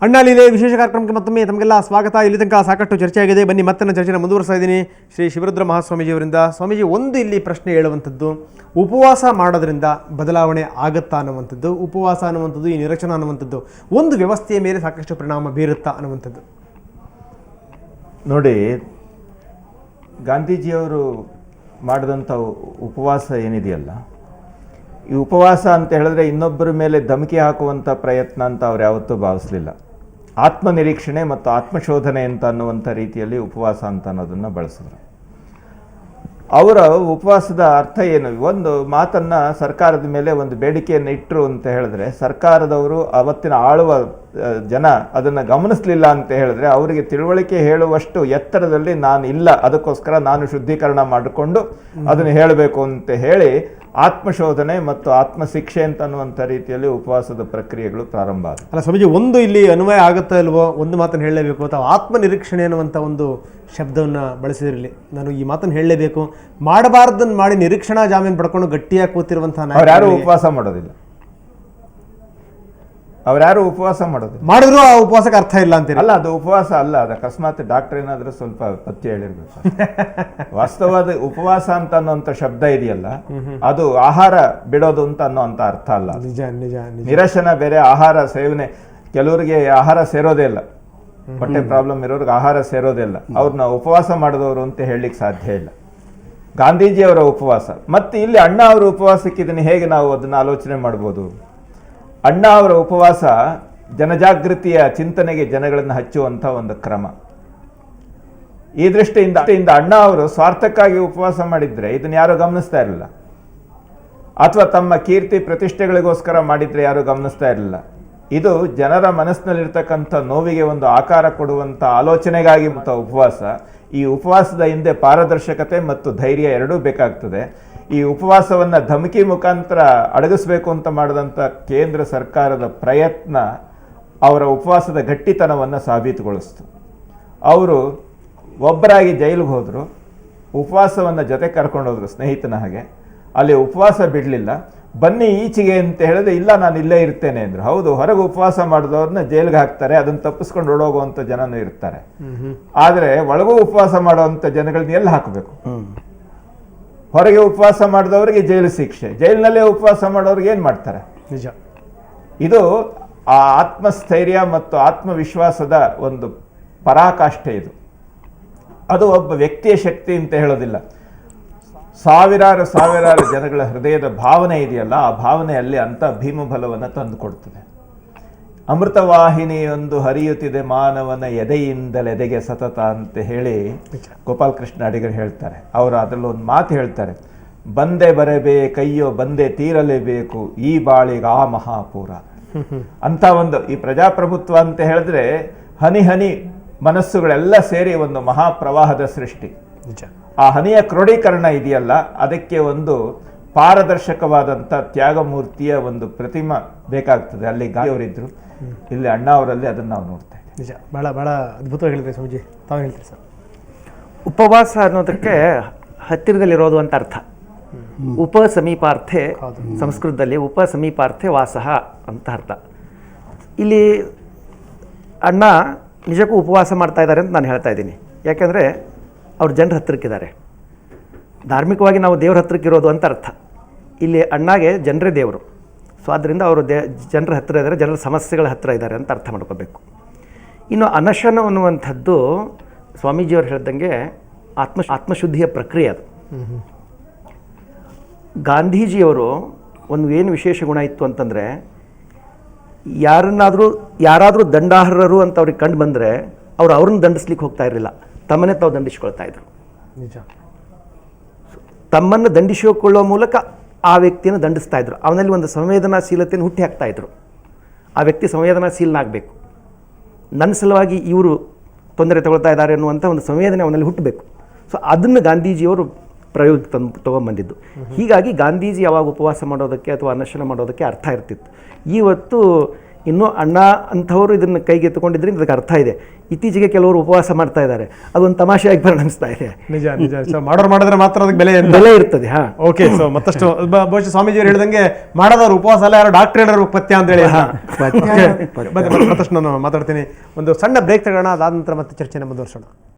ಅಣ್ಣ ಲೀಲೆ ವಿಶೇಷ ಕಾರ್ಯಕ್ರಮಕ್ಕೆ ಮತ್ತೊಮ್ಮೆ ತಮಗೆಲ್ಲ ಸ್ವಾಗತ. ಇಲ್ಲಿ ತನಕ ಸಾಕಷ್ಟು ಚರ್ಚೆ ಆಗಿದೆ. ಬನ್ನಿ ಮತ್ತೆ ನಾನು ಚರ್ಚೆನ ಮುಂದುವರಿಸ್ತಾ ಇದ್ದೀನಿ ಶ್ರೀ ಶಿವರುದ್ರ ಮಹಾಸ್ವಾಮೀಜಿಯವರಿಂದ. ಸ್ವಾಮೀಜಿ, ಒಂದು ಇಲ್ಲಿ ಪ್ರಶ್ನೆ ಹೇಳುವಂಥದ್ದು, ಉಪವಾಸ ಮಾಡೋದ್ರಿಂದ ಬದಲಾವಣೆ ಆಗುತ್ತಾ ಅನ್ನುವಂಥದ್ದು, ಉಪವಾಸ ಅನ್ನುವಂಥದ್ದು, ಈ ನಿರಚನ ಅನ್ನುವಂಥದ್ದು ಒಂದು ವ್ಯವಸ್ಥೆಯ ಮೇಲೆ ಸಾಕಷ್ಟು ಪರಿಣಾಮ ಬೀರುತ್ತಾ ಅನ್ನುವಂಥದ್ದು. ನೋಡಿ, ಗಾಂಧೀಜಿಯವರು ಮಾಡಿದಂಥ ಉಪವಾಸ ಏನಿದೆಯಲ್ಲ, ಈ ಉಪವಾಸ ಅಂತ ಹೇಳಿದ್ರೆ ಇನ್ನೊಬ್ಬರ ಮೇಲೆ ಧಮಕಿ ಹಾಕುವಂಥ ಪ್ರಯತ್ನ ಅಂತ ಅವ್ರು ಯಾವತ್ತೂ ಭಾವಿಸಲಿಲ್ಲ. ಆತ್ಮನಿರೀಕ್ಷಣೆ ಮತ್ತು ಆತ್ಮಶೋಧನೆ ಅಂತ ಅನ್ನುವಂಥ ರೀತಿಯಲ್ಲಿ ಉಪವಾಸ ಅಂತ ಅನ್ನೋದನ್ನು ಬಳಸಿದ್ರು. ಅವರ ಉಪವಾಸದ ಅರ್ಥ ಏನು? ಒಂದು ಮಾತನ್ನು ಸರ್ಕಾರದ ಮೇಲೆ ಒಂದು ಬೇಡಿಕೆಯನ್ನು ಇಟ್ಟರು ಅಂತ ಹೇಳಿದ್ರೆ, ಸರ್ಕಾರದವರು ಅವತ್ತಿನ ಆಳುವ ಜನ ಅದನ್ನು ಗಮನಿಸಲಿಲ್ಲ ಅಂತ ಹೇಳಿದ್ರೆ, ಅವರಿಗೆ ತಿಳುವಳಿಕೆ ಹೇಳುವಷ್ಟು ಎತ್ತರದಲ್ಲಿ ನಾನು ಇಲ್ಲ, ಅದಕ್ಕೋಸ್ಕರ ನಾನು ಶುದ್ಧೀಕರಣ ಮಾಡಿಕೊಂಡು ಅದನ್ನು ಹೇಳಬೇಕು ಅಂತ ಹೇಳಿ ಆತ್ಮಶೋಧನೆ ಮತ್ತು ಆತ್ಮಶಿಕ್ಷೆ ಅಂತ ಅನ್ನುವಂಥ ರೀತಿಯಲ್ಲಿ ಉಪವಾಸದ ಪ್ರಕ್ರಿಯೆಗಳು ಪ್ರಾರಂಭ ಆದವು. ಅಲ್ಲ ಸ್ವಾಮೀಜಿ, ಒಂದು ಇಲ್ಲಿ ಅನ್ವಯ ಆಗುತ್ತಾ ಇಲ್ವೋ, ಒಂದು ಮಾತನ್ನು ಹೇಳಲೇಬೇಕು ಅಥವಾ ಆತ್ಮನಿರೀಕ್ಷಣೆ ಅನ್ನುವಂಥ ಒಂದು ಶಬ್ದವನ್ನು ಬಳಸಿದಿರಲಿ. ನಾನು ಈ ಮಾತನ್ನು ಹೇಳಲೇಬೇಕು, ಮಾಡಬಾರ್ದನ್ನು ಮಾಡಿ ನಿರೀಕ್ಷಣಾ ಜಾಮೀನು ಪಡ್ಕೊಂಡು ಗಟ್ಟಿಯಾಗಿ ಕೂತಿರುವಂಥ ಯಾರು ಉಪವಾಸ ಮಾಡೋದಿಲ್ಲ, ಅವ್ರ್ಯಾರು ಉಪವಾಸ ಮಾಡೋದಿಲ್ಲ. ಮಾಡಿದ್ರು ಆ ಉಪವಾಸಕ್ಕೆ ಅರ್ಥ ಇಲ್ಲ ಅಂತೀರಿ? ಅಲ್ಲ, ಅದು ಉಪವಾಸ ಅಲ್ಲ, ಅದು ಅಕಸ್ಮಾತ್ ಡಾಕ್ಟರ್ ಏನಾದರೂ ಸ್ವಲ್ಪ ಪತ್ತೆ ಹೇಳಿರ್ಬೇಕು. ವಾಸ್ತವವಾದ ಉಪವಾಸ ಅಂತ ಅನ್ನೋಂಥ ಶಬ್ದ ಇದೆಯಲ್ಲ, ಅದು ಆಹಾರ ಬಿಡೋದು ಅಂತ ಅನ್ನೋಂಥ ಅರ್ಥ ಅಲ್ಲ. ನಿಜ ನಿಜ. ನಿರಶನ ಬೇರೆ, ಆಹಾರ ಸೇವನೆ. ಕೆಲವರಿಗೆ ಆಹಾರ ಸೇರೋದೇ ಇಲ್ಲ, ಹೊಟ್ಟೆ ಪ್ರಾಬ್ಲಮ್ ಇರೋರಿಗೆ ಆಹಾರ ಸೇರೋದೇ ಇಲ್ಲ, ಅವ್ರನ್ನ ಉಪವಾಸ ಮಾಡಿದವರು ಅಂತ ಹೇಳಲಿಕ್ಕೆ ಸಾಧ್ಯ ಇಲ್ಲ. ಗಾಂಧೀಜಿಯವರ ಉಪವಾಸ ಮತ್ತು ಇಲ್ಲಿ ಅಣ್ಣ ಅವರ ಉಪವಾಸಕ್ಕೆ ಇದನ್ನು ಹೇಗೆ ನಾವು ಅದನ್ನು ಆಲೋಚನೆ ಮಾಡ್ಬೋದು? ಅಣ್ಣ ಅವರ ಉಪವಾಸ ಜನಜಾಗೃತಿಯ ಚಿಂತನೆಗೆ ಜನಗಳನ್ನು ಹಚ್ಚುವಂಥ ಒಂದು ಕ್ರಮ. ಈ ದೃಷ್ಟಿಯಿಂದ ಅಣ್ಣ ಅವರು ಸ್ವಾರ್ಥಕ್ಕಾಗಿ ಉಪವಾಸ ಮಾಡಿದ್ರೆ ಇದನ್ನು ಯಾರು ಗಮನಿಸ್ತಾ ಇರಲಿಲ್ಲ, ಅಥವಾ ತಮ್ಮ ಕೀರ್ತಿ ಪ್ರತಿಷ್ಠೆಗಳಿಗೋಸ್ಕರ ಮಾಡಿದ್ರೆ ಯಾರು ಗಮನಿಸ್ತಾ ಇರಲಿಲ್ಲ. ಇದು ಜನರ ಮನಸ್ಸಿನಲ್ಲಿರ್ತಕ್ಕಂಥ ನೋವಿಗೆ ಒಂದು ಆಕಾರ ಕೊಡುವಂಥ ಆಲೋಚನೆಗಾಗಿ ಉಪವಾಸ. ಈ ಉಪವಾಸದ ಹಿಂದೆ ಪಾರದರ್ಶಕತೆ ಮತ್ತು ಧೈರ್ಯ ಎರಡೂ ಬೇಕಾಗ್ತದೆ. ಈ ಉಪವಾಸವನ್ನು ಧಮಕಿ ಮುಖಾಂತರ ಅಡಗಿಸ್ಬೇಕು ಅಂತ ಮಾಡಿದಂಥ ಕೇಂದ್ರ ಸರ್ಕಾರದ ಪ್ರಯತ್ನ ಅವರ ಉಪವಾಸದ ಗಟ್ಟಿತನವನ್ನು ಸಾಬೀತುಗೊಳಿಸ್ತು. ಅವರು ಒಬ್ಬರಾಗಿ ಜೈಲಿಗೆ ಹೋದರು, ಉಪವಾಸವನ್ನು ಜೊತೆ ಕರ್ಕೊಂಡೋದ್ರು ಸ್ನೇಹಿತನ ಹಾಗೆ. ಅಲ್ಲಿ ಉಪವಾಸ ಬಿಡಲಿಲ್ಲ. ಬನ್ನಿ ಈಚೆಗೆ ಅಂತ ಹೇಳಿದ್ರೆ, ಇಲ್ಲ ನಾನು ಇಲ್ಲೇ ಇರ್ತೇನೆ ಅಂದರು. ಹೌದು, ಹೊರಗೆ ಉಪವಾಸ ಮಾಡಿದವ್ರನ್ನ ಜೈಲಿಗೆ ಹಾಕ್ತಾರೆ, ಅದನ್ನು ತಪ್ಪಿಸ್ಕೊಂಡು ಓಡೋಗುವಂಥ ಜನನೂ ಇರ್ತಾರೆ. ಆದರೆ ಒಳಗೂ ಉಪವಾಸ ಮಾಡುವಂಥ ಜನಗಳನ್ನ ಎಲ್ಲಿ ಹಾಕಬೇಕು? ಹೊರಗೆ ಉಪವಾಸ ಮಾಡಿದವರಿಗೆ ಜೈಲು ಶಿಕ್ಷೆ, ಜೈಲಿನಲ್ಲೇ ಉಪವಾಸ ಮಾಡೋರಿಗೆ ಏನು ಮಾಡ್ತಾರೆ? ನಿಜ. ಇದು ಆ ಆತ್ಮಸ್ಥೈರ್ಯ ಮತ್ತು ಆತ್ಮವಿಶ್ವಾಸದ ಒಂದು ಪರಾಕಾಷ್ಠೆ. ಇದು ಅದು ಒಬ್ಬ ವ್ಯಕ್ತಿಯ ಶಕ್ತಿ ಅಂತ ಹೇಳೋದಿಲ್ಲ, ಸಾವಿರಾರು ಜನಗಳ ಹೃದಯದ ಭಾವನೆ ಇದೆಯಲ್ಲ, ಆ ಭಾವನೆಯಲ್ಲಿ ಅಂಥ ಭೀಮಬಲವನ್ನು ತಂದುಕೊಡ್ತದೆ. ಅಮೃತವಾಹಿನಿಯೊಂದು ಹರಿಯುತ್ತಿದೆ ಮಾನವನ ಎದೆಯಿಂದಲೆದೆಗೆ ಸತತ ಅಂತ ಹೇಳಿ ಗೋಪಾಲಕೃಷ್ಣ ಅಡಿಗರು ಹೇಳ್ತಾರೆ. ಅವರು ಅದರಲ್ಲಿ ಒಂದು ಮಾತು ಹೇಳ್ತಾರೆ, ಬಂದೆ ಬರಬೇಕಯ್ಯೋ ಬಂದೆ ತೀರಲೇಬೇಕು ಈ ಬಾಳಿಗ ಆ ಮಹಾಪೂರ ಅಂತ. ಒಂದು ಈ ಪ್ರಜಾಪ್ರಭುತ್ವ ಅಂತ ಹೇಳಿದ್ರೆ ಹನಿ ಹನಿ ಮನಸ್ಸುಗಳೆಲ್ಲ ಸೇರಿ ಒಂದು ಮಹಾಪ್ರವಾಹದ ಸೃಷ್ಟಿ. ಆ ಹನಿಯ ಕ್ರೋಢೀಕರಣ ಇದೆಯಲ್ಲ, ಅದಕ್ಕೆ ಒಂದು ಪಾರದರ್ಶಕವಾದಂಥ ತ್ಯಾಗಮೂರ್ತಿಯ ಒಂದು ಪ್ರತಿಮಾ ಬೇಕಾಗ್ತದೆ. ಅಲ್ಲಿ ಗಾಂಧಿಯವರಿದ್ದರು, ಇಲ್ಲಿ ಅಣ್ಣ ಅವರಲ್ಲಿ ಅದನ್ನು ನಾವು ನೋಡ್ತಾ ಇದ್ದೀವಿ. ನಿಜ. ಭಾಳ ಭಾಳ ಅದ್ಭುತವಾಗಿ ಹೇಳಿದ್ರಿ ಸ್ವಾಮೀಜಿ. ತಾವು ಹೇಳ್ತೀರಿ ಸರ್? ಉಪವಾಸ ಅನ್ನೋದಕ್ಕೆ ಹತ್ತಿರದಲ್ಲಿರೋದು ಅಂತ ಅರ್ಥ. ಉಪ ಸಮೀಪಾರ್ಥೆ, ಸಂಸ್ಕೃತದಲ್ಲಿ ಉಪ ಸಮೀಪಾರ್ಥೆ ವಾಸಃ ಅಂತ ಅರ್ಥ. ಇಲ್ಲಿ ಅಣ್ಣ ನಿಜಕ್ಕೂ ಉಪವಾಸ ಮಾಡ್ತಾ ಇದ್ದಾರೆ ಅಂತ ನಾನು ಹೇಳ್ತಾ ಇದ್ದೀನಿ. ಯಾಕೆಂದರೆ ಅವ್ರು ಜನರ ಹತ್ತಿರಕ್ಕಿದ್ದಾರೆ. ಧಾರ್ಮಿಕವಾಗಿ ನಾವು ದೇವ್ರ ಹತ್ತಿರಕ್ಕಿರೋದು ಅಂತ ಅರ್ಥ. ಇಲ್ಲಿ ಅಣ್ಣಾಗೆ ಜನರೇ ದೇವರು. ಸೊ ಆದ್ದರಿಂದ ಅವರು ಜನರ ಹತ್ತಿರ ಇದ್ದಾರೆ, ಜನರ ಸಮಸ್ಯೆಗಳ ಹತ್ತಿರ ಇದ್ದಾರೆ ಅಂತ ಅರ್ಥ ಮಾಡ್ಕೋಬೇಕು. ಇನ್ನು ಅನಶನ ಅನ್ನುವಂಥದ್ದು ಸ್ವಾಮೀಜಿಯವರು ಹೇಳ್ದಂಗೆ ಆತ್ಮಶುದ್ಧಿಯ ಪ್ರಕ್ರಿಯೆ. ಅದು ಗಾಂಧೀಜಿಯವರು ಒಂದು ಏನು ವಿಶೇಷ ಗುಣ ಇತ್ತು ಅಂತಂದರೆ, ಯಾರಾದರೂ ದಂಡಾರ್ಹರು ಅಂತ ಅವ್ರಿಗೆ ಕಂಡು ಬಂದರೆ ಅವ್ರನ್ನ ದಂಡಿಸ್ಲಿಕ್ಕೆ ಹೋಗ್ತಾ ಇರಲಿಲ್ಲ, ತಮ್ಮನ್ನೇ ತಾವು ದಂಡಿಸ್ಕೊಳ್ತಾ ಇದ್ರು. ನಿಜ. ತಮ್ಮನ್ನು ದಂಡಿಸಿಕೊಳ್ಳುವ ಮೂಲಕ ಆ ವ್ಯಕ್ತಿಯನ್ನು ದಂಡಿಸ್ತಾ ಇದ್ರು. ಅವನಲ್ಲಿ ಒಂದು ಸಂವೇದನಾಶೀಲತೆಯನ್ನು ಹುಟ್ಟಿ ಹಾಕ್ತಾ ಇದ್ರು. ಆ ವ್ಯಕ್ತಿ ಸಂವೇದನಾಶೀಲನಾಗಬೇಕು, ನನ್ನ ಸಲುವಾಗಿ ಇವರು ತೊಂದರೆ ತಗೊಳ್ತಾ ಇದ್ದಾರೆ ಅನ್ನುವಂಥ ಒಂದು ಸಂವೇದನೆ ಅವನಲ್ಲಿ ಹುಟ್ಟಬೇಕು. ಸೊ ಅದನ್ನು ಗಾಂಧೀಜಿಯವರು ಪ್ರಯೋಗ ತೊಗೊಂಬಂದಿದ್ದು. ಹೀಗಾಗಿ ಗಾಂಧೀಜಿ ಯಾವಾಗ ಉಪವಾಸ ಮಾಡೋದಕ್ಕೆ ಅಥವಾ ಅನಶನ ಮಾಡೋದಕ್ಕೆ ಅರ್ಥ ಇರ್ತಿತ್ತು. ಇವತ್ತು ಇನ್ನೂ ಅಣ್ಣ ಅಂಥವರು ಇದನ್ನು ಕೈಗೆ ಎತ್ತುಕೊಂಡಿದ್ರಿಂದ ಅದಕ್ಕೆ ಅರ್ಥ ಇದೆ. ಇತ್ತೀಚೆಗೆ ಕೆಲವರು ಉಪವಾಸ ಮಾಡ್ತಾ ಇದ್ದಾರೆ, ಅದೊಂದು ತಮಾಷೆಯಾಗಿ ಪರಿಣಮಿಸ್ತಾ ಇದೆ. ನಿಜ ನಿಜ. ಸೊ ಮಾಡೋರು ಮಾಡಿದ್ರೆ ಮಾತ್ರ ಅದಕ್ಕೆ ಬೆಲೆ ಇರ್ತದೆ. ಹಾ, ಓಕೆ. ಸೊ ಮತ್ತಷ್ಟು ಬಹುಶಃ ಸ್ವಾಮೀಜಿಯವರು ಹೇಳಿದಂಗೆ ಮಾಡೋದವ್ರು ಉಪವಾಸ ಅಲ್ಲ, ಯಾರು ಡಾಕ್ಟರ್ ಹೇಳೋರು ಪಥ್ಯ ಅಂತ ಹೇಳಿ. ಮತ್ತಷ್ಟು ನಾನು ಮಾತಾಡ್ತೀನಿ. ಒಂದು ಸಣ್ಣ ಬ್ರೇಕ್ ತಗೋಣ, ಅದಾದ ನಂತರ ಮತ್ತೆ ಚರ್ಚೆನ ಮುಂದುವರ್ಸೋಣ.